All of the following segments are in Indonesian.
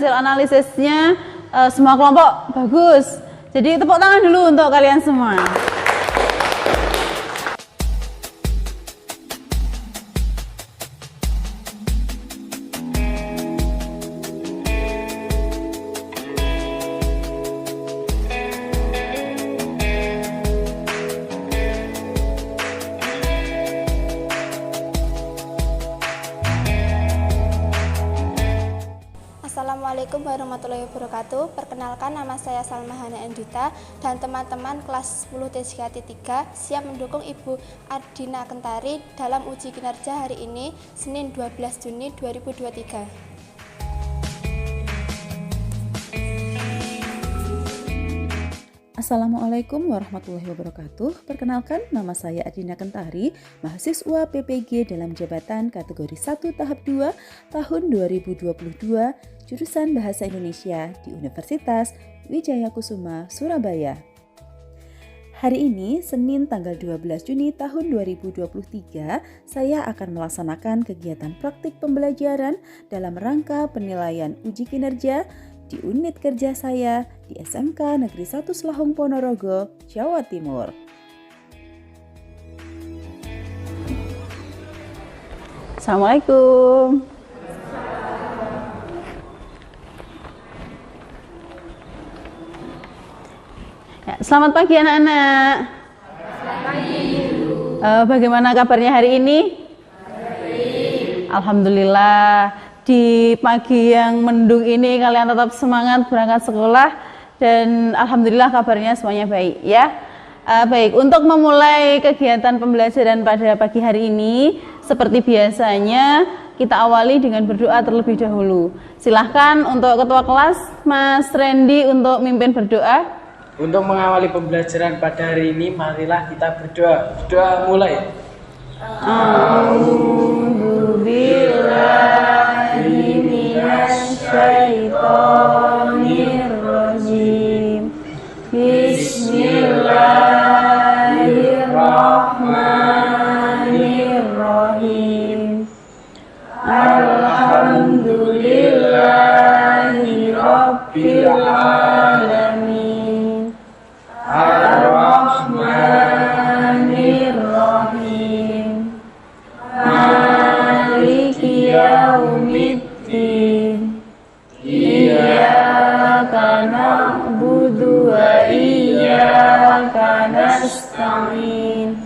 hasil analisisnya semua kelompok bagus. Jadi tepuk tangan dulu untuk kalian semua. Assalamualaikum warahmatullahi wabarakatuh. Perkenalkan, nama saya Salma Hana Endita dan teman-teman kelas 10 TJKT3 siap mendukung Ibu Ardina Kentari dalam uji kinerja hari ini, Senin 12 Juni 2023. Assalamualaikum warahmatullahi wabarakatuh. Perkenalkan, nama saya Ardina Kentari, mahasiswa PPG dalam jabatan kategori 1 tahap 2 tahun 2022, jurusan Bahasa Indonesia di Universitas Wijaya Kusuma, Surabaya. Hari ini, Senin tanggal 12 Juni tahun 2023, saya akan melaksanakan kegiatan praktik pembelajaran dalam rangka penilaian uji kinerja di unit kerja saya di SMK Negeri 1 Selahung Ponorogo, Jawa Timur. Assalamualaikum. Ya, selamat pagi anak-anak. Selamat pagi. Bagaimana kabarnya hari ini? Baik. Alhamdulillah. Di pagi yang mendung ini kalian tetap semangat berangkat sekolah dan alhamdulillah kabarnya semuanya baik ya. Baik, untuk memulai kegiatan pembelajaran pada pagi hari ini seperti biasanya kita awali dengan berdoa terlebih dahulu. Silahkan untuk ketua kelas Mas Randy untuk mimpin berdoa. Untuk mengawali pembelajaran pada hari ini, marilah kita berdoa. Berdoa mulai. A'udzubillahi minasyaitonirrajim. Bismillahirrahmanirrahim. Alhamdulillahi rabbil alamin. Ar-Rahmanir-Rahim. Maliki yaumiddin. Iyyaka na'budu wa iyyaka nasta'in.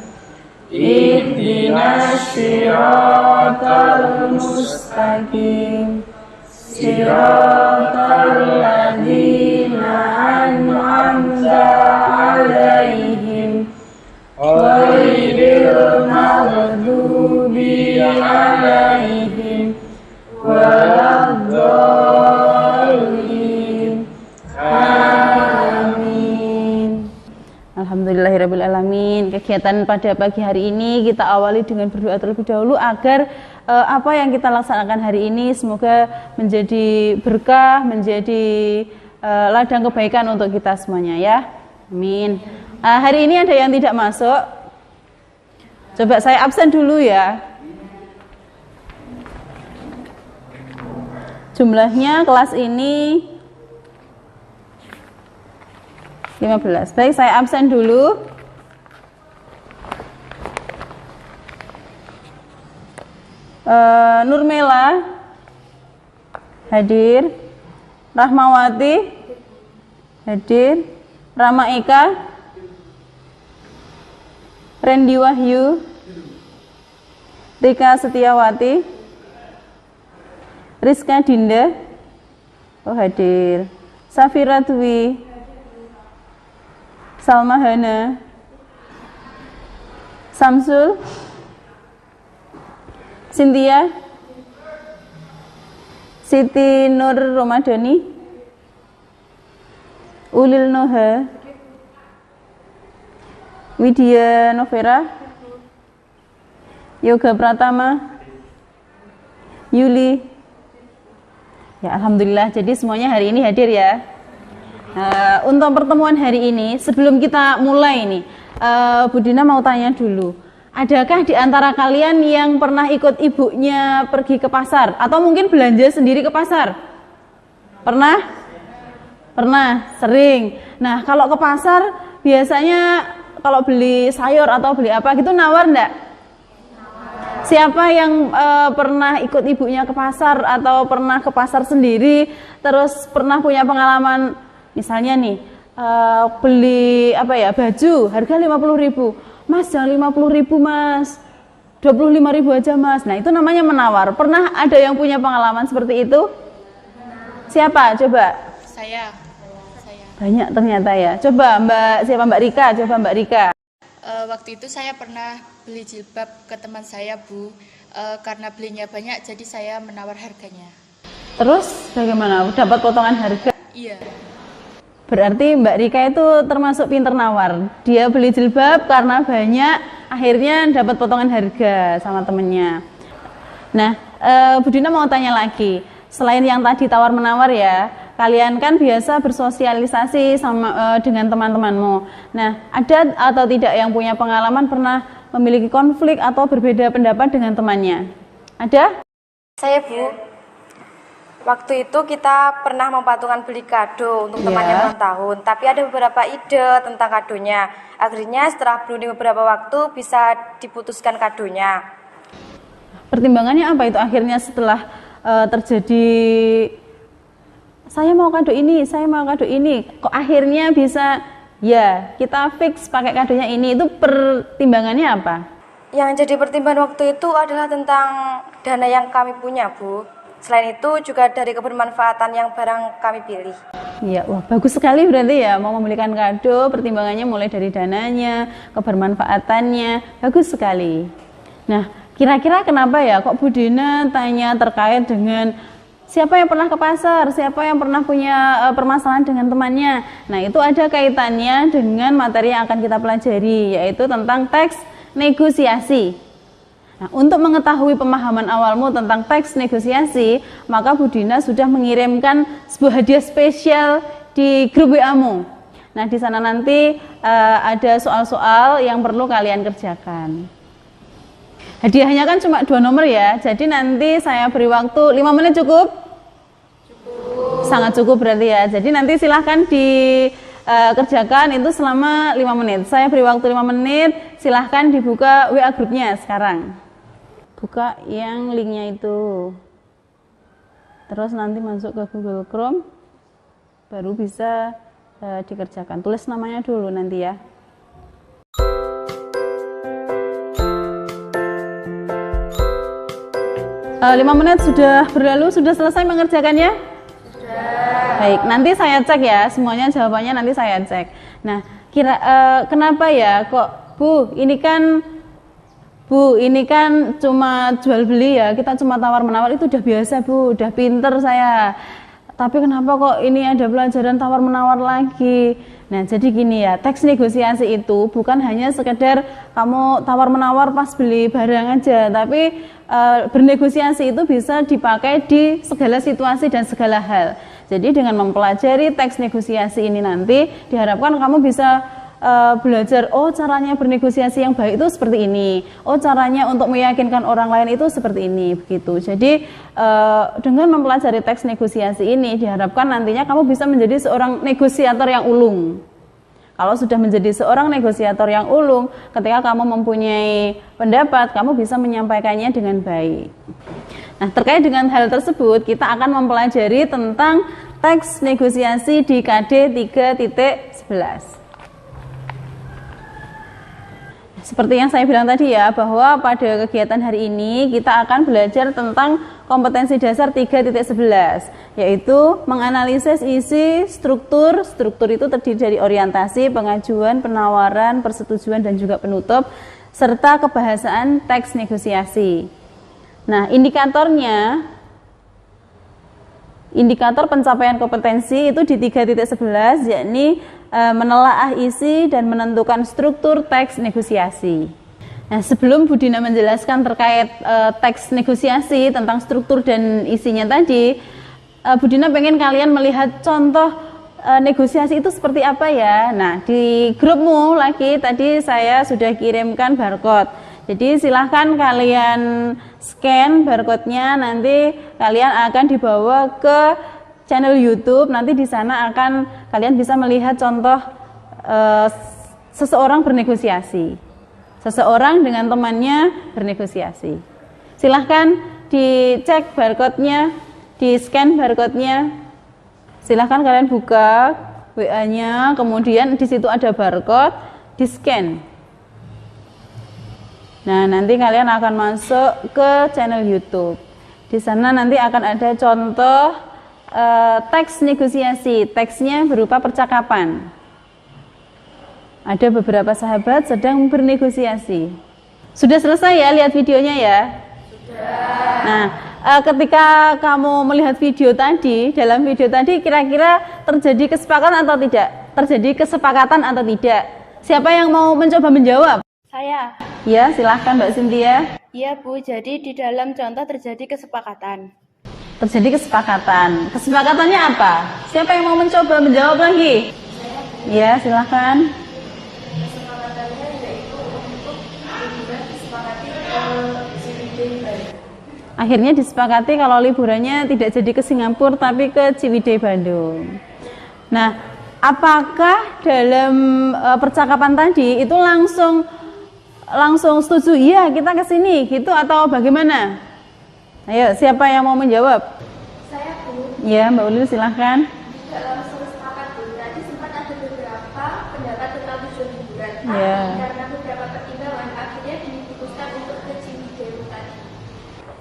Ihdinas siratal mustaqim. Siratal ladzina an'amta 'alaihim ghairil maghdubi 'alaihim waladdallin. Amin. Alhamdulillahirabbil alamin. Kegiatan pada pagi hari ini kita awali dengan berdoa terlebih dahulu agar apa yang kita laksanakan hari ini semoga menjadi berkah, menjadi ladang kebaikan untuk kita semuanya ya. Amin. Hari ini ada yang tidak masuk. Coba saya absen dulu ya. Jumlahnya kelas ini 15. Baik, saya absen dulu. Nurmela hadir. Rahmawati hadir. Rama Eka, Randy Wahyu, Rika Setiawati, Rizka Dinda hadir. Safira Dwi, Salma Hana, Samsul, Cynthia, Siti Nur Romadhani, Ulil Noha, Widya Novera, Yoga Pratama, Yuli. Ya, alhamdulillah. Jadi semuanya hari ini hadir ya. Untuk pertemuan hari ini, sebelum kita mulai nih, Bu Dina mau tanya dulu. Adakah di antara kalian yang pernah ikut ibunya pergi ke pasar atau mungkin belanja sendiri ke pasar? Pernah? Pernah, sering. Nah, kalau ke pasar biasanya kalau beli sayur atau beli apa gitu nawar enggak? Siapa yang pernah ikut ibunya ke pasar atau pernah ke pasar sendiri terus pernah punya pengalaman misalnya nih beli apa ya, baju harga 50.000. Mas, jangan 50.000 Mas. 25.000 aja Mas. Nah, itu namanya menawar. Pernah ada yang punya pengalaman seperti itu? Siapa? Coba. Saya. Banyak ternyata ya. Coba Mbak Rika, coba Mbak Rika. Waktu itu saya pernah beli jilbab ke teman saya, Bu. Karena belinya banyak, jadi saya menawar harganya. Terus bagaimana? Dapat potongan harga? Iya. Berarti Mbak Rika itu termasuk pinter nawar. Dia beli jilbab karena banyak, akhirnya dapat potongan harga sama temennya. Nah, Bu Dina mau tanya lagi. Selain yang tadi tawar-menawar ya, kalian kan biasa bersosialisasi sama dengan teman-temanmu. Nah, ada atau tidak yang punya pengalaman pernah memiliki konflik atau berbeda pendapat dengan temannya? Ada? Saya, Bu. Waktu itu kita pernah mempatungkan beli kado untuk temannya ulang tahun, tapi ada beberapa ide tentang kadonya. Akhirnya setelah berunding beberapa waktu bisa diputuskan kadonya. Pertimbangannya apa itu akhirnya setelah terjadi saya mau kado ini, kok akhirnya bisa ya kita fix pakai kadonya ini, itu pertimbangannya apa? Yang jadi pertimbangan waktu itu adalah tentang dana yang kami punya, Bu. Selain itu juga dari kebermanfaatan yang barang kami pilih. Ya, wah bagus sekali berarti ya, mau membelikan kado pertimbangannya mulai dari dananya, kebermanfaatannya, bagus sekali. Nah, kira-kira kenapa ya kok Bu Dina tanya terkait dengan siapa yang pernah ke pasar, siapa yang pernah punya permasalahan dengan temannya. Nah, itu ada kaitannya dengan materi yang akan kita pelajari, yaitu tentang teks negosiasi. Nah, untuk mengetahui pemahaman awalmu tentang teks negosiasi, maka Bu Dina sudah mengirimkan sebuah hadiah spesial di grup WA-mu. Nah, di sana nanti ada soal-soal yang perlu kalian kerjakan. Hadiahnya kan cuma 2 nomor ya, jadi nanti saya beri waktu 5 menit cukup? Cukup. Sangat cukup berarti ya, jadi nanti silahkan dikerjakan itu selama 5 menit. Saya beri waktu 5 menit, silahkan dibuka WA grupnya sekarang. Buka yang linknya itu. Terus nanti masuk ke Google Chrome, baru bisa dikerjakan. Tulis namanya dulu nanti ya. 5 menit sudah berlalu, sudah selesai mengerjakannya? Sudah. Baik, nanti saya cek ya, semuanya jawabannya nanti saya cek. Nah, kenapa ya kok Bu, ini kan cuma jual beli ya, kita cuma tawar-menawar, itu udah biasa Bu, udah pinter saya. Tapi kenapa kok ini ada pelajaran tawar-menawar lagi? Nah, jadi gini ya, teks negosiasi itu bukan hanya sekedar kamu tawar-menawar pas beli barang aja, tapi bernegosiasi itu bisa dipakai di segala situasi dan segala hal. Jadi dengan mempelajari teks negosiasi ini nanti, diharapkan kamu bisa belajar, oh caranya bernegosiasi yang baik itu seperti ini, oh caranya untuk meyakinkan orang lain itu seperti ini, begitu. Jadi dengan mempelajari teks negosiasi ini diharapkan nantinya kamu bisa menjadi seorang negosiator yang ulung. Kalau sudah menjadi seorang negosiator yang ulung, ketika kamu mempunyai pendapat, kamu bisa menyampaikannya dengan baik. Nah, terkait dengan hal tersebut, kita akan mempelajari tentang teks negosiasi di KD 3.11. Seperti yang saya bilang tadi ya, bahwa pada kegiatan hari ini kita akan belajar tentang kompetensi dasar 3.11, yaitu menganalisis isi struktur. Struktur itu terdiri dari orientasi, pengajuan, penawaran, persetujuan, dan juga penutup, serta kebahasaan teks negosiasi. Nah, indikator pencapaian kompetensi itu di 3.11, yakni menelaah isi dan menentukan struktur teks negosiasi. Nah, sebelum Bu Dina menjelaskan terkait teks negosiasi tentang struktur dan isinya tadi, Bu Dina pengen kalian melihat contoh negosiasi itu seperti apa ya. Nah, di grupmu lagi tadi saya sudah kirimkan barcode. Jadi silahkan kalian scan barcode-nya, nanti kalian akan dibawa ke channel YouTube, nanti di sana akan kalian bisa melihat contoh seseorang bernegosiasi. Seseorang dengan temannya bernegosiasi. Silahkan dicek barcode-nya, di-scan barcode-nya. Silahkan kalian buka WA-nya, kemudian di situ ada barcode, di-scan. Nah, nanti kalian akan masuk ke channel YouTube. Di sana nanti akan ada contoh teks negosiasi, teksnya berupa percakapan. Ada beberapa sahabat sedang bernegosiasi. Sudah selesai ya lihat videonya ya? Sudah. Nah, ketika kamu melihat video tadi, dalam video tadi kira-kira terjadi kesepakatan atau tidak? Terjadi kesepakatan atau tidak? Siapa yang mau mencoba menjawab? Saya. Ya, silahkan Mbak Cynthia. Iya Bu, jadi di dalam contoh terjadi kesepakatan. Terjadi kesepakatan. Kesepakatannya apa? Siapa yang mau mencoba menjawab lagi? Ya, silahkan. Kesepakatannya yaitu untuk liburan disepakati ke Ciwidey. Akhirnya disepakati kalau liburannya tidak jadi ke Singapura tapi ke Ciwidey Bandung. Nah, apakah dalam percakapan tadi itu langsung setuju? Iya, kita ke sini gitu atau bagaimana? Ayo, siapa yang mau menjawab? Saya Bu. Ya, Mbak Ulil silahkan. Tidak langsung sepakat Bu. Tadi sempat ada beberapa pendapat tentang tujuan liburan. Ya. Karena beberapa pertimbangan akhirnya diputuskan untuk ke Ciwidey tadi.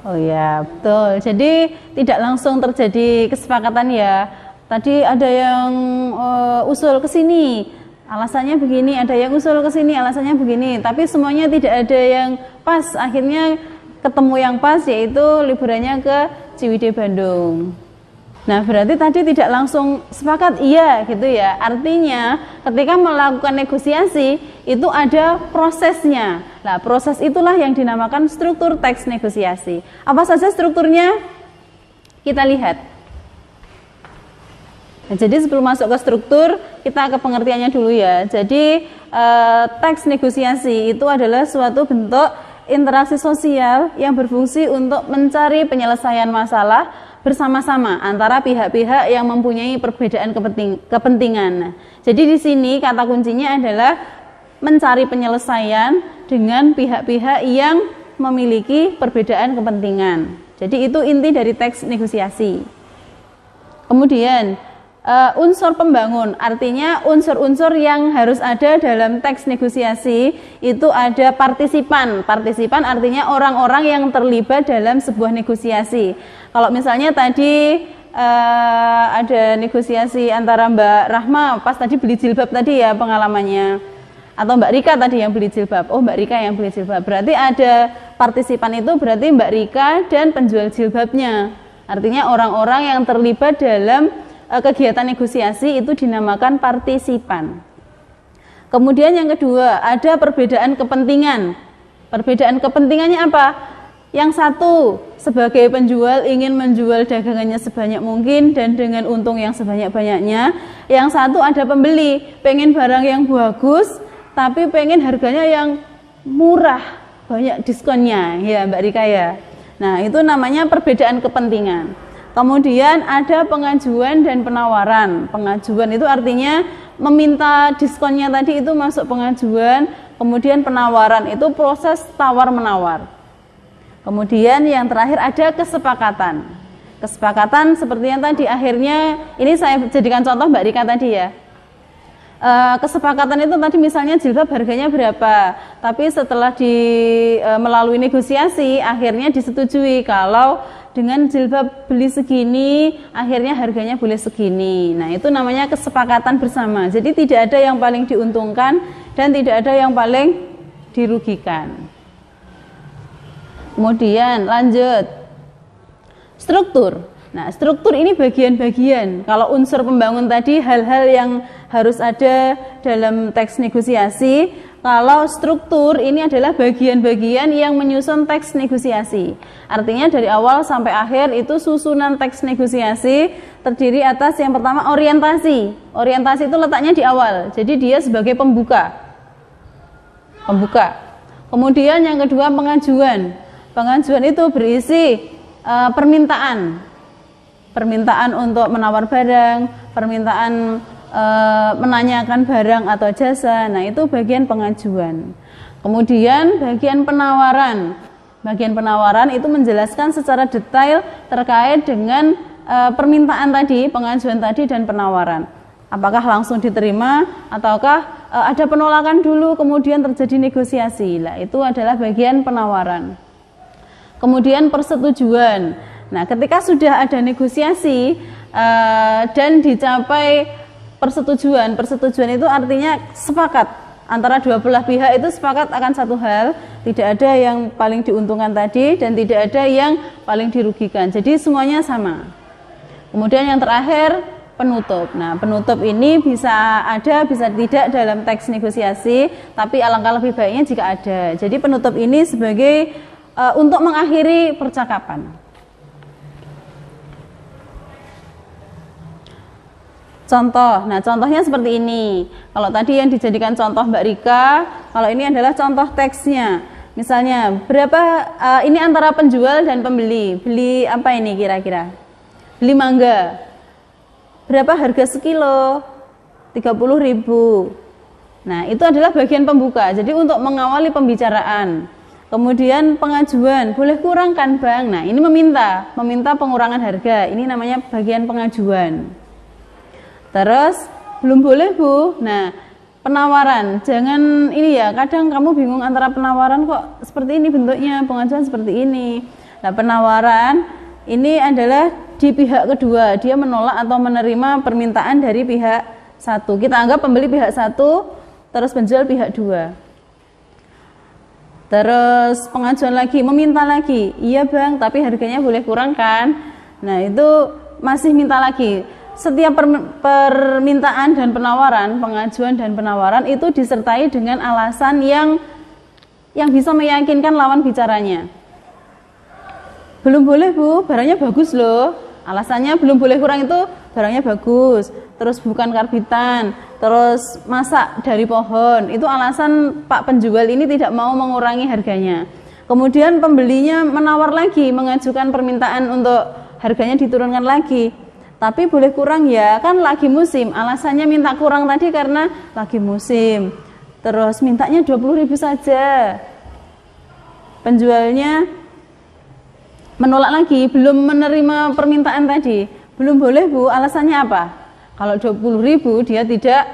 Oh ya, betul. Jadi tidak langsung terjadi kesepakatan ya. Tadi ada yang usul ke sini, alasannya begini, ada yang usul ke sini, alasannya begini. Tapi semuanya tidak ada yang pas. Akhirnya ketemu yang pas, yaitu liburannya ke Ciwidey Bandung. Nah, berarti tadi tidak langsung sepakat iya gitu ya. Artinya ketika melakukan negosiasi itu ada prosesnya. Nah, proses itulah yang dinamakan struktur teks negosiasi. Apa saja strukturnya? Kita lihat. Nah, jadi sebelum masuk ke struktur, kita ke pengertiannya dulu ya. Jadi teks negosiasi itu adalah suatu bentuk interaksi sosial yang berfungsi untuk mencari penyelesaian masalah bersama-sama antara pihak-pihak yang mempunyai perbedaan kepentingan. Nah, jadi di sini kata kuncinya adalah mencari penyelesaian dengan pihak-pihak yang memiliki perbedaan kepentingan. Jadi itu inti dari teks negosiasi. Kemudian unsur pembangun, artinya unsur-unsur yang harus ada dalam teks negosiasi itu ada partisipan. Partisipan artinya orang-orang yang terlibat dalam sebuah negosiasi. Kalau misalnya tadi ada negosiasi antara Mbak Rahma pas tadi beli jilbab tadi ya pengalamannya, atau Mbak Rika tadi yang beli jilbab. Oh, Mbak Rika yang beli jilbab. Berarti ada partisipan, itu berarti Mbak Rika dan penjual jilbabnya. Artinya orang-orang yang terlibat dalam kegiatan negosiasi itu dinamakan partisipan. Kemudian yang kedua, ada perbedaan kepentingan. Perbedaan kepentingannya apa? Yang satu, sebagai penjual ingin menjual dagangannya sebanyak mungkin dan dengan untung yang sebanyak-banyaknya. Yang satu ada pembeli, pengen barang yang bagus tapi pengen harganya yang murah, banyak diskonnya, ya Mbak Rika ya. Nah, itu namanya perbedaan kepentingan. Kemudian ada pengajuan dan penawaran. Pengajuan itu artinya meminta diskonnya tadi, itu masuk pengajuan. Kemudian penawaran itu proses tawar-menawar. Kemudian yang terakhir ada kesepakatan. Kesepakatan seperti yang tadi, akhirnya ini saya jadikan contoh Mbak Rika tadi ya. Kesepakatan itu tadi misalnya jilbab harganya berapa, tapi setelah melalui negosiasi akhirnya disetujui kalau dengan jilbab beli segini akhirnya harganya boleh segini. Nah, itu namanya kesepakatan bersama. Jadi tidak ada yang paling diuntungkan dan tidak ada yang paling dirugikan. Kemudian lanjut struktur. Nah, struktur ini bagian-bagian. Kalau unsur pembangun tadi hal-hal yang harus ada dalam teks negosiasi. Kalau struktur ini adalah bagian-bagian yang menyusun teks negosiasi. Artinya dari awal sampai akhir itu susunan teks negosiasi terdiri atas yang pertama orientasi. Orientasi itu letaknya di awal. Jadi dia sebagai pembuka. Kemudian yang kedua pengajuan. Pengajuan itu berisi permintaan. permintaan untuk menawar barang, permintaan menanyakan barang atau jasa. Nah, itu bagian pengajuan. Kemudian bagian penawaran. Bagian penawaran itu menjelaskan secara detail terkait dengan permintaan tadi, pengajuan tadi dan penawaran. Apakah langsung diterima ataukah ada penolakan dulu kemudian terjadi negosiasi. Nah, itu adalah bagian penawaran. Kemudian persetujuan. Nah, ketika sudah ada negosiasi dan dicapai persetujuan itu artinya sepakat antara dua belah pihak itu sepakat akan satu hal, tidak ada yang paling diuntungkan tadi dan tidak ada yang paling dirugikan. Jadi semuanya sama. Kemudian yang terakhir penutup. Nah, penutup ini bisa ada, bisa tidak dalam teks negosiasi, tapi alangkah lebih baiknya jika ada. Jadi penutup ini sebagai untuk mengakhiri percakapan. Contoh, nah contohnya seperti ini. Kalau tadi yang dijadikan contoh Mbak Rika, kalau ini adalah contoh teksnya. Misalnya, berapa ini antara penjual dan pembeli. Beli apa ini kira-kira? Beli mangga. Berapa harga sekilo? 30.000. Nah, itu adalah bagian pembuka. Jadi untuk mengawali pembicaraan. Kemudian pengajuan, boleh kurangkan Bang. Nah, ini meminta pengurangan harga. Ini namanya bagian pengajuan. Terus belum boleh Bu. Nah, penawaran, jangan ini ya, kadang kamu bingung antara penawaran kok seperti ini bentuknya, pengajuan seperti ini. Nah, penawaran ini adalah di pihak kedua, dia menolak atau menerima permintaan dari pihak satu. Kita anggap pembeli pihak satu, terus penjual pihak dua. Terus pengajuan lagi, meminta lagi, iya Bang, tapi harganya boleh kurangkan. Nah, itu masih minta lagi. Setiap permintaan dan penawaran, pengajuan dan penawaran itu disertai dengan alasan yang bisa meyakinkan lawan bicaranya. Belum boleh Bu, barangnya bagus loh. Alasannya belum boleh kurang itu barangnya bagus, terus bukan karbitan, terus masak dari pohon. Itu alasan Pak penjual ini tidak mau mengurangi harganya. Kemudian pembelinya menawar lagi, mengajukan permintaan untuk harganya diturunkan lagi. Tapi boleh kurang ya, kan lagi musim. Alasannya minta kurang tadi karena lagi musim. Terus mintanya 20.000 saja. Penjualnya menolak lagi, belum menerima permintaan tadi. Belum boleh Bu, alasannya apa? Kalau 20.000 dia tidak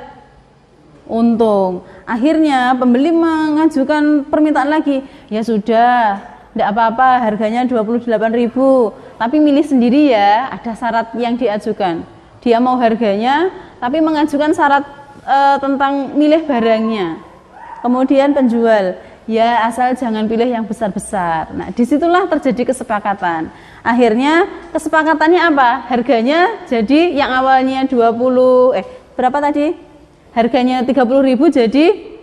untung. Akhirnya pembeli mengajukan permintaan lagi. Ya sudah, tidak apa-apa, harganya 28.000. Tapi milih sendiri ya, ada syarat yang diajukan. Dia mau harganya, tapi mengajukan syarat tentang milih barangnya. Kemudian penjual, ya asal jangan pilih yang besar-besar. Nah, disitulah terjadi kesepakatan. Akhirnya kesepakatannya apa? Harganya jadi yang awalnya berapa tadi? Harganya 30.000 jadi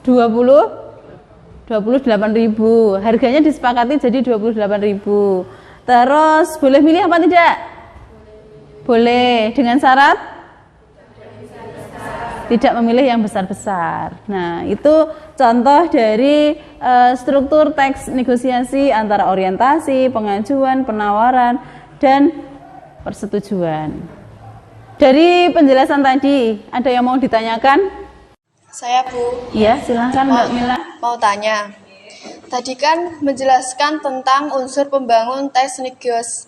28.000. Harganya disepakati jadi 28.000. Terus boleh milih apa tidak? Boleh, dengan syarat tidak memilih yang besar-besar. Nah, itu contoh dari struktur teks negosiasi antara orientasi, pengajuan, penawaran, dan persetujuan. Dari penjelasan tadi, ada yang mau ditanyakan? Saya Bu. Iya, silahkan Mbak Mila. Mau tanya. Tadi kan menjelaskan tentang unsur pembangun teks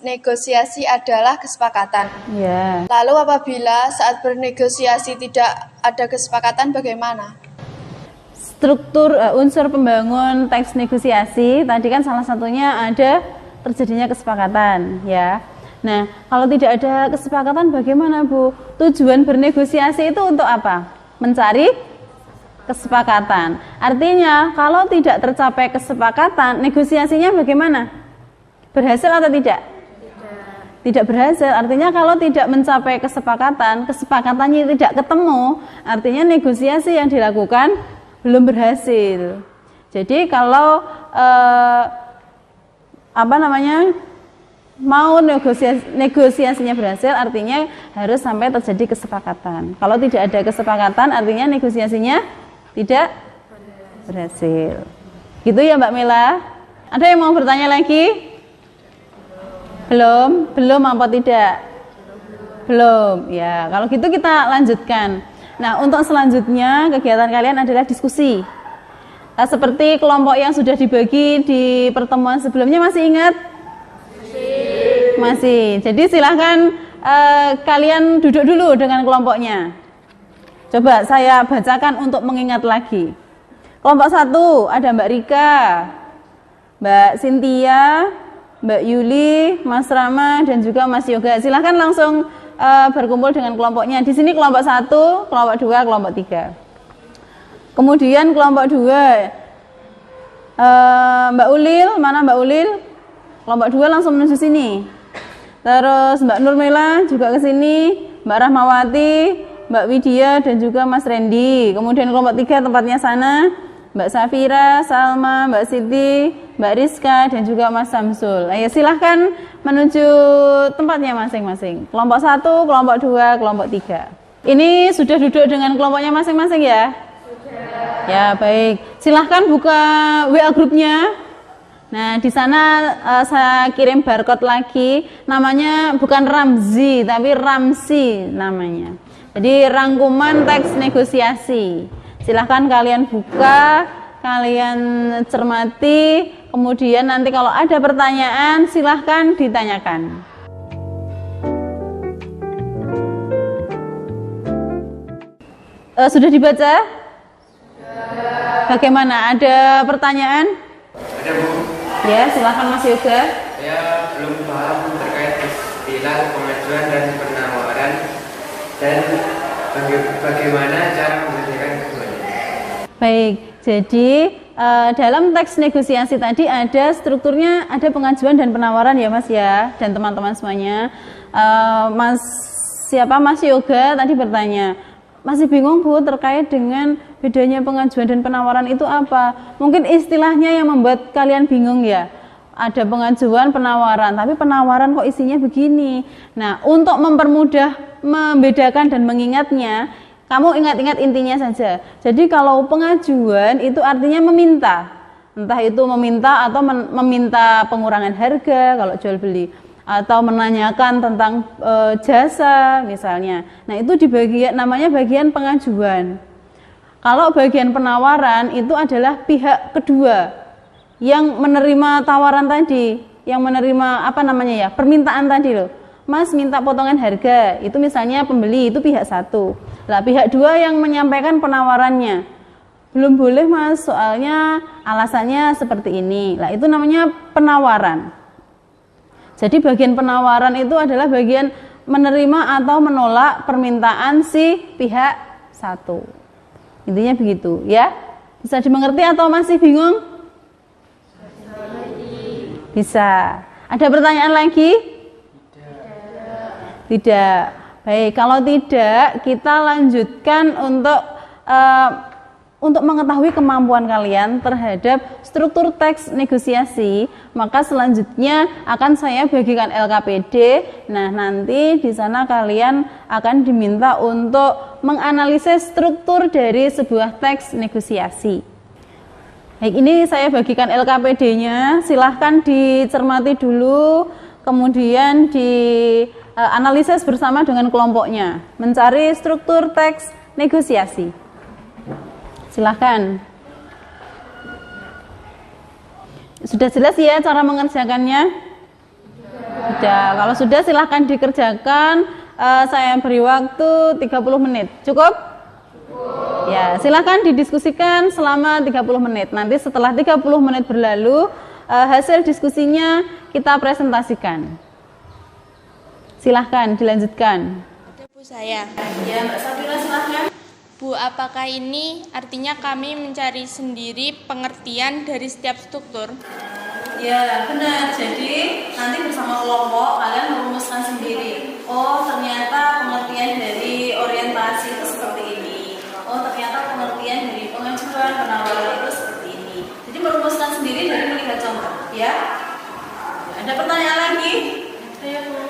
negosiasi adalah kesepakatan. Iya. Lalu apabila saat bernegosiasi tidak ada kesepakatan bagaimana? Struktur unsur pembangun teks negosiasi tadi kan salah satunya ada terjadinya kesepakatan, ya. Nah, kalau tidak ada kesepakatan bagaimana Bu? Tujuan bernegosiasi itu untuk apa? Mencari kesepakatan. Artinya kalau tidak tercapai kesepakatan, negosiasinya bagaimana? Berhasil atau tidak? Tidak berhasil. Artinya kalau tidak mencapai kesepakatan, kesepakatannya tidak ketemu, artinya negosiasi yang dilakukan belum berhasil. Jadi kalau mau negosiasinya berhasil, artinya harus sampai terjadi kesepakatan. Kalau tidak ada kesepakatan, artinya negosiasinya tidak berhasil. Gitu ya Mbak Mela? Ada yang mau bertanya lagi? Belum apa tidak? Belum. Ya, kalau gitu kita lanjutkan. Nah, untuk selanjutnya kegiatan kalian adalah diskusi. Seperti kelompok yang sudah dibagi di pertemuan sebelumnya, masih ingat? Masih. Jadi silahkan kalian duduk dulu dengan kelompoknya. Coba saya bacakan untuk mengingat lagi. Kelompok 1 ada Mbak Rika, Mbak Cynthia, Mbak Yuli, Mas Rama, dan juga Mas Yoga. Silahkan langsung berkumpul dengan kelompoknya. Di sini kelompok 1, kelompok 2, kelompok 3. Kemudian kelompok 2, Mbak Ulil, mana Mbak Ulil? Kelompok 2 langsung menuju sini. Terus Mbak Nurmela juga ke sini, Mbak Rahmawati, Mbak Widya, dan juga Mas Randy. Kemudian kelompok 3 tempatnya sana, Mbak Safira, Salma, Mbak Siti, Mbak Rizka, dan juga Mas Samsul. Ayo silahkan menuju tempatnya masing-masing. Kelompok 1, kelompok 2, kelompok 3. Ini sudah duduk dengan kelompoknya masing-masing ya? Sudah. Ya, baik. Silahkan buka WA grupnya. Nah, di sana saya kirim barcode lagi. Namanya bukan Ramzi, tapi Ramsi namanya. Jadi rangkuman teks negosiasi. Silahkan kalian buka, kalian cermati, kemudian nanti kalau ada pertanyaan silahkan ditanyakan. Sudah dibaca? Sudah. Bagaimana? Ada pertanyaan? Ada, Bu. Ya, silahkan Mas Yoga. Saya belum paham terkait istilah pengajuan dan penawaran dan bagaimana cara membedakan keduanya. Baik, jadi dalam teks negosiasi tadi ada strukturnya, ada pengajuan dan penawaran ya Mas ya, dan teman-teman semuanya. Mas Yoga tadi bertanya, masih bingung Bu terkait dengan bedanya pengajuan dan penawaran itu apa? Mungkin istilahnya yang membuat kalian bingung ya. Ada pengajuan, penawaran, tapi penawaran kok isinya begini. Nah, untuk mempermudah membedakan dan mengingatnya, kamu ingat-ingat intinya saja. Jadi kalau pengajuan itu artinya meminta, entah itu meminta atau meminta pengurangan harga kalau jual beli, atau menanyakan tentang jasa misalnya. Nah, itu namanya bagian pengajuan. Kalau bagian penawaran itu adalah pihak kedua yang menerima tawaran tadi, yang menerima permintaan tadi loh. Mas minta potongan harga, itu misalnya pembeli, itu pihak satu. Lah pihak dua yang menyampaikan penawarannya, belum boleh Mas, soalnya alasannya seperti ini. Lah itu namanya penawaran. Jadi bagian penawaran itu adalah bagian menerima atau menolak permintaan si pihak satu. Intinya begitu ya. Bisa dimengerti atau masih bingung? Bisa. Ada pertanyaan lagi? Tidak. Baik, kalau tidak kita lanjutkan untuk mengetahui kemampuan kalian terhadap struktur teks negosiasi. Maka selanjutnya akan saya bagikan LKPD. Nah, nanti di sana kalian akan diminta untuk menganalisis struktur dari sebuah teks negosiasi. Baik, ini saya bagikan LKPD-nya, silahkan dicermati dulu, kemudian dianalisis bersama dengan kelompoknya, mencari struktur teks negosiasi. Silahkan. Sudah jelas ya cara mengerjakannya? Sudah, kalau sudah silahkan dikerjakan, saya beri waktu 30 menit, cukup? Ya, silakan didiskusikan selama 30 menit. Nanti setelah 30 menit berlalu, hasil diskusinya kita presentasikan. Silahkan dilanjutkan. Ada Bu saya. Ya, Mbak Safira silahkan. Bu, apakah ini artinya kami mencari sendiri pengertian dari setiap struktur? Ya, benar. Jadi nanti bersama kelompok kalian merumuskan sendiri. Oh, ternyata pengertian dari orientasi itu seperti ini. Oh, ternyata pengertian dari pengajuan penawaran itu seperti ini. Jadi merumuskan sendiri dari melihat contoh, ya. Ada pertanyaan lagi? Saya Bu.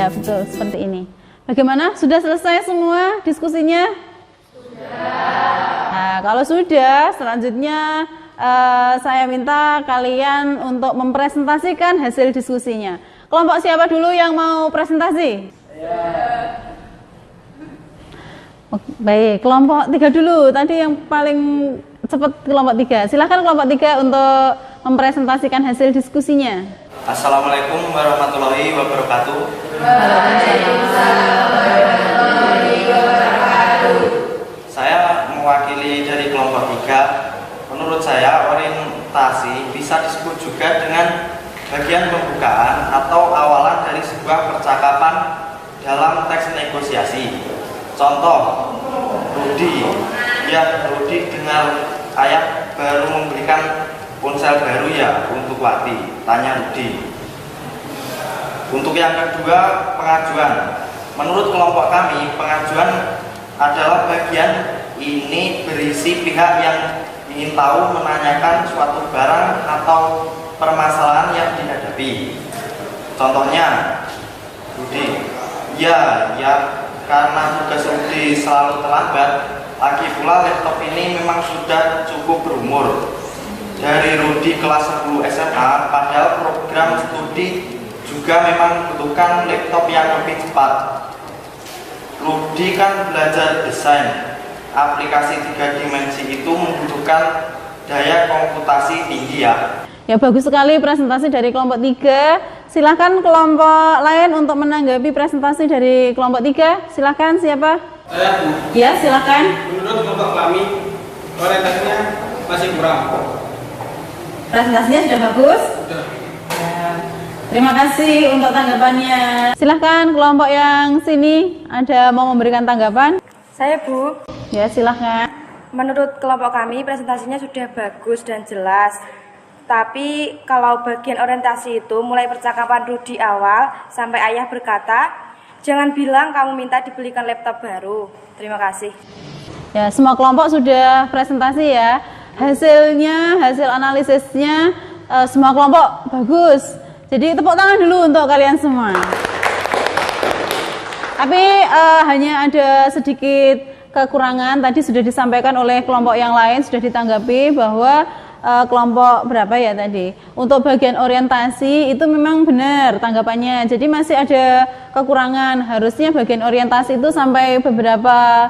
Ya, betul, seperti ini. Bagaimana? Sudah selesai semua diskusinya? Nah, kalau sudah, selanjutnya saya minta kalian untuk mempresentasikan hasil diskusinya. Kelompok siapa dulu yang mau presentasi? Baik, kelompok 3 dulu. Tadi yang paling cepat kelompok 3. Silahkan kelompok 3 untuk mempresentasikan hasil diskusinya. Assalamualaikum warahmatullahi wabarakatuh. Saya mewakili dari kelompok 3. Menurut saya orientasi bisa disebut juga dengan bagian pembukaan atau awalan dari sebuah percakapan dalam teks negosiasi. Contoh, Rudi dengar ayah baru memberikan ponsel baru ya untuk Wati, tanya Rudi. Untuk yang kedua, pengajuan. Menurut kelompok kami, pengajuan adalah bagian ini berisi pihak yang ingin tahu menanyakan suatu barang atau permasalahan yang dihadapi. Contohnya, Rudi, ya, karena tugas Rudi selalu terlambat, lagi pula laptop ini memang sudah cukup berumur. Dari Rudi kelas 10 SMA, padahal program studi juga memang membutuhkan laptop yang lebih cepat. Rudi kan belajar desain, aplikasi 3 dimensi itu membutuhkan daya komputasi tinggi ya. Ya, bagus sekali presentasi dari kelompok 3. Silahkan kelompok lain untuk menanggapi presentasi dari kelompok 3. Silahkan, siapa? Saya, Bu. Ya, silahkan. Menurut kelompok kami, orientasinya masih kurang. Presentasinya sudah bagus? Sudah. Terima kasih untuk tanggapannya. Silahkan kelompok yang sini, ada mau memberikan tanggapan? Saya, Bu. Ya, silahkan. Menurut kelompok kami presentasinya sudah bagus dan jelas. Tapi kalau bagian orientasi itu mulai percakapan Rudi awal sampai ayah berkata, jangan bilang kamu minta dibelikan laptop baru. Terima kasih. Ya, semua kelompok sudah presentasi ya. Hasilnya, hasil analisisnya semua kelompok bagus. Jadi tepuk tangan dulu untuk kalian semua. Tapi hanya ada sedikit kekurangan. Tadi sudah disampaikan oleh kelompok yang lain, sudah ditanggapi bahwa kelompok berapa ya tadi, untuk bagian orientasi itu memang benar tanggapannya. Jadi masih ada kekurangan. Harusnya bagian orientasi itu sampai beberapa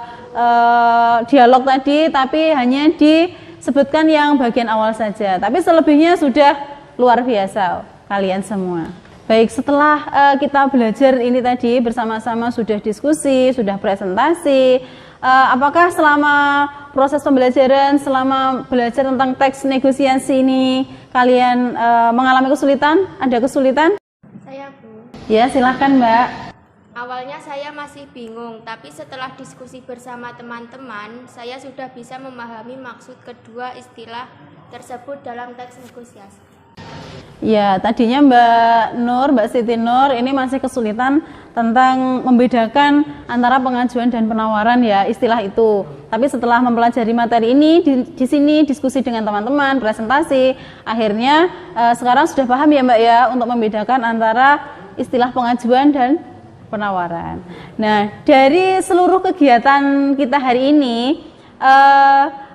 dialog tadi, tapi hanya disebutkan yang bagian awal saja. Tapi selebihnya sudah luar biasa kalian semua. Baik, setelah kita belajar ini tadi bersama-sama, sudah diskusi, sudah presentasi, apakah selama proses pembelajaran, selama belajar tentang teks negosiasi ini, kalian mengalami kesulitan? Ada kesulitan? Saya, Bu. Ya, silahkan Mbak. Awalnya saya masih bingung, tapi setelah diskusi bersama teman-teman, saya sudah bisa memahami maksud kedua istilah tersebut dalam teks negosiasi. Ya, tadinya Mbak Siti Nur ini masih kesulitan tentang membedakan antara pengajuan dan penawaran ya, istilah itu. Tapi setelah mempelajari materi ini di sini diskusi dengan teman-teman, presentasi, akhirnya sekarang sudah paham ya Mbak ya untuk membedakan antara istilah pengajuan dan penawaran. Nah, dari seluruh kegiatan kita hari ini,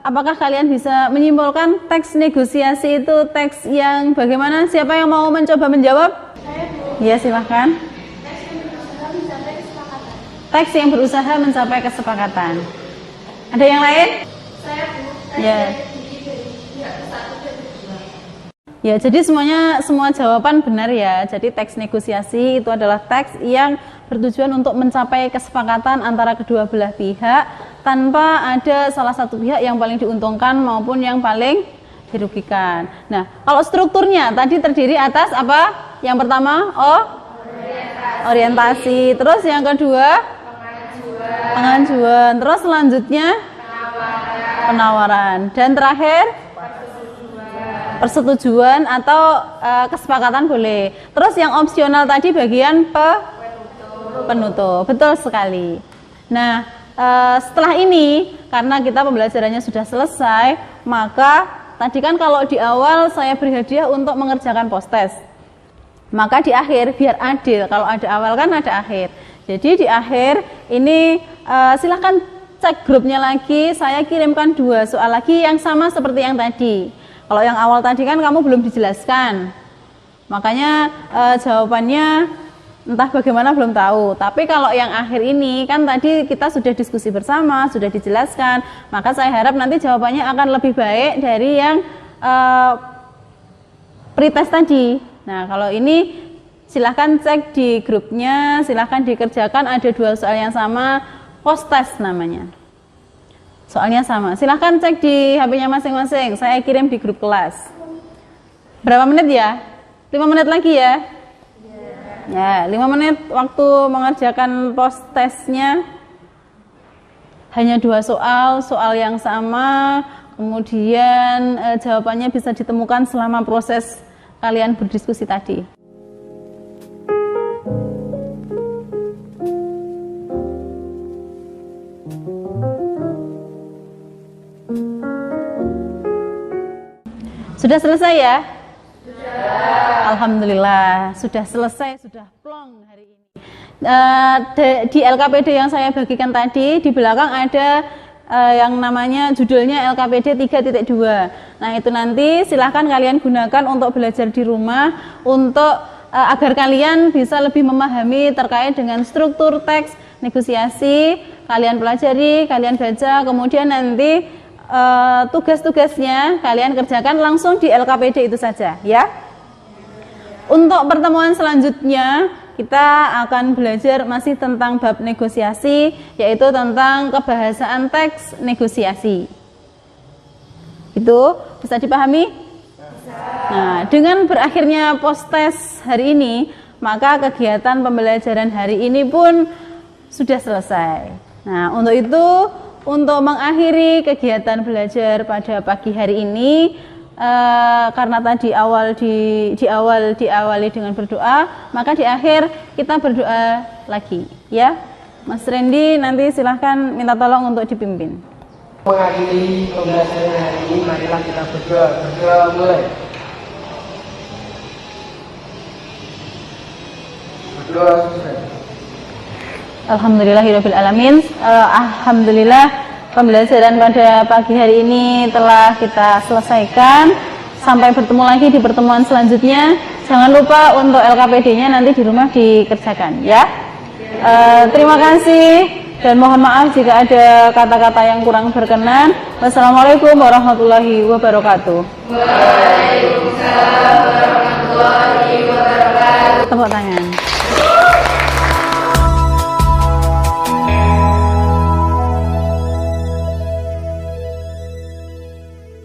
apakah kalian bisa menyimpulkan teks negosiasi itu teks yang bagaimana? Siapa yang mau mencoba menjawab? Saya, Bu. Ya, silahkan. Teks yang berusaha mencapai kesepakatan. Ada yang lain? Saya, Bu. Ya. Ya, jadi semua jawaban benar ya. Jadi teks negosiasi itu adalah teks yang bertujuan untuk mencapai kesepakatan antara kedua belah pihak tanpa ada salah satu pihak yang paling diuntungkan maupun yang paling dirugikan. Nah, kalau strukturnya tadi terdiri atas apa? Yang pertama, orientasi. Terus yang kedua, pengajuan. Terus selanjutnya, penawaran. Dan terakhir, persetujuan atau kesepakatan boleh. Terus yang opsional tadi bagian penutup. Betul sekali. Nah, setelah ini karena kita pembelajarannya sudah selesai, maka tadi kan kalau di awal saya beri hadiah untuk mengerjakan post test. Maka di akhir biar adil, kalau ada awal kan ada akhir. Jadi di akhir ini silahkan cek grupnya lagi, saya kirimkan 2 soal lagi yang sama seperti yang tadi. Kalau yang awal tadi kan kamu belum dijelaskan, makanya jawabannya entah bagaimana belum tahu. Tapi kalau yang akhir ini kan tadi kita sudah diskusi bersama, sudah dijelaskan, maka saya harap nanti jawabannya akan lebih baik dari yang pretest tadi. Nah kalau ini silahkan cek di grupnya, silahkan dikerjakan, ada 2 soal yang sama, post test namanya. Soalnya sama, silahkan cek di HP-nya masing-masing, saya kirim di grup kelas. Berapa menit ya? 5 menit lagi ya? Ya, 5 menit waktu mengerjakan post testnya. Hanya 2 soal yang sama, kemudian jawabannya bisa ditemukan selama proses kalian berdiskusi tadi. Sudah selesai ya? Sudah. Alhamdulillah, sudah selesai, sudah plong hari ini. Di LKPD yang saya bagikan tadi, di belakang ada yang namanya judulnya LKPD 3.2. Nah itu nanti silahkan kalian gunakan untuk belajar di rumah, untuk agar kalian bisa lebih memahami terkait dengan struktur teks negosiasi. Kalian pelajari, kalian baca, kemudian nanti tugas-tugasnya kalian kerjakan langsung di LKPD itu saja ya. Untuk pertemuan selanjutnya kita akan belajar masih tentang bab negosiasi, yaitu tentang kebahasaan teks negosiasi. Itu bisa dipahami? Nah, dengan berakhirnya post test hari ini, maka kegiatan pembelajaran hari ini pun sudah selesai. Nah, untuk itu, untuk mengakhiri kegiatan belajar pada pagi hari ini, karena tadi diawali dengan berdoa, maka di akhir kita berdoa lagi, ya. Mas Randy nanti silahkan minta tolong untuk dipimpin. Mengakhiri pembelajaran hari ini, marilah kita berdoa. Berdoa mulai. Berdoa selesai. Alhamdulillahirabbil alamin. Alhamdulillah pembelajaran pada pagi hari ini telah kita selesaikan. Sampai bertemu lagi di pertemuan selanjutnya. Jangan lupa untuk LKPD-nya nanti di rumah dikerjakan ya. Terima kasih dan mohon maaf jika ada kata-kata yang kurang berkenan. Wassalamualaikum warahmatullahi wabarakatuh. Waalaikumsalam warahmatullahi wabarakatuh. Tepuk tangan.